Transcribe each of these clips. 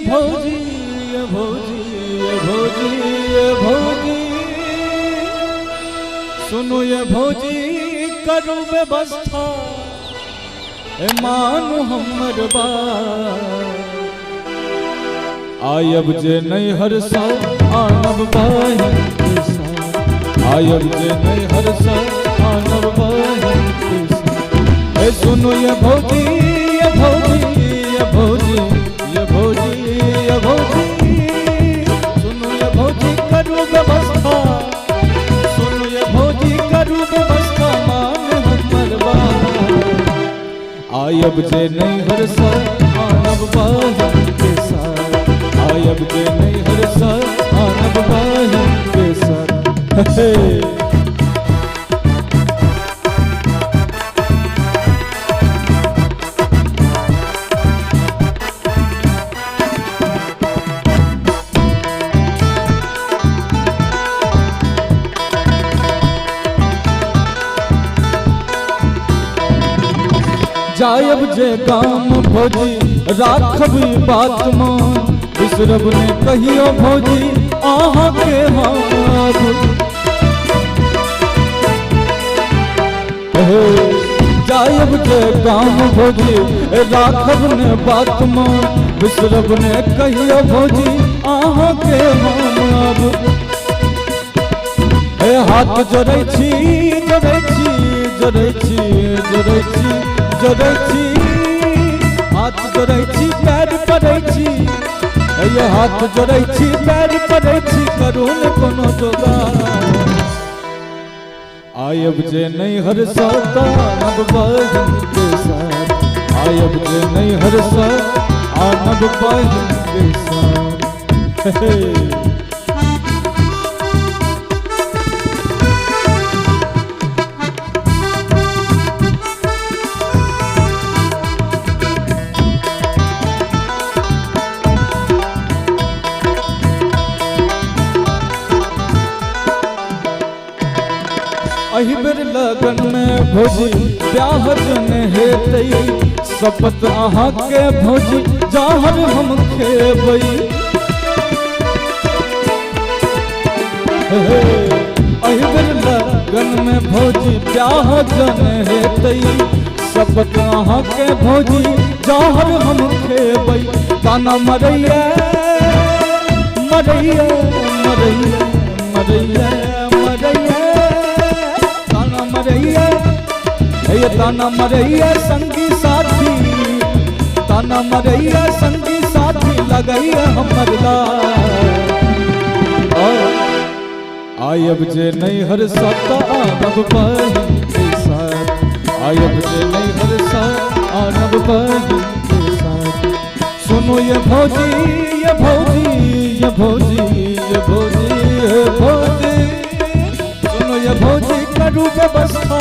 भौजी ये भौजी ये भौजी ये भौजी सुनो ये भौजी करू व्यवस्था मानु हमर बात आयब जे नहीं हर साल आनब बहन के साथ आयब जे नहीं हर साल आनब बहन के साथ सुनो ये भौजी ये भौजी ये भौजी ये भौजी ये भौजी सुनो ये भौजी करू व्यवस्था सुनो ये भौजी करू व्यवस्था मान हमर बात आयब जे नहीं हर साल आनब बहन के साथ आयब जे नहीं हर साल आनब बहन के साथ जायब जे काम भौजी राखबी बात मान बिसरब ने कहियो भौजी आहा के हाथ जायब जे काम भौजी राखब ने बात मान बिसरब ने कहियो भौजी आहा के हाथ हाथ जोड़ै छी जोड़ै छी जोड़ै छी जोड़ै छी जोड़ै छी हाथ जोड़ै छी पैर पड़ै छी ये हाथ जोड़ै छी पैर पड़ै छी करू न कोनो जोगार आयब जे नहीं हर साल आनब बहन के साथ आयब जे नहीं हर साल आनब बहन के साथ अही बेर लगन में भौजी ब्याह जन हेतै शपथ अहाँ के भौजी जहर हम खेबै अही बेर लगन में भौजी ब्याह जन हेतै शपथ अहाँ के भौजी जहर हम खेबै ताना मरैया मरैया मरैया मरैया मरैया ये ताना मरैया संगी साथी ताना मरैया संगी साथी लगैया हमर आयब जे नहीं हर साल आनब बहन के साथ आयब जे नहीं हर साल आनब बहन के साथ सुनो ये भौजी ये भौजी ये भौजी ये भौजी ये भौजी सुनो ये भौजी करू व्यवस्था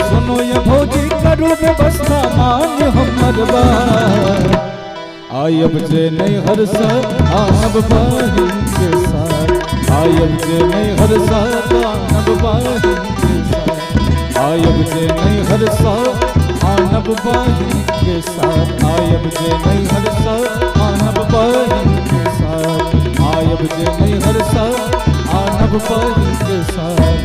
सुनो ये भौजी करू व्यवस्था मान हमर बात आयब जे नहीं हर साल आनब बहन के साथ आयब जे नहीं हर साल आनब बहन के साथ आयब जे नहीं हर साल आनब बहन के साथ आयब जे नहीं हर साल आनब बहन के साथ आयब जे नहीं हर साल आनब बहन के साथ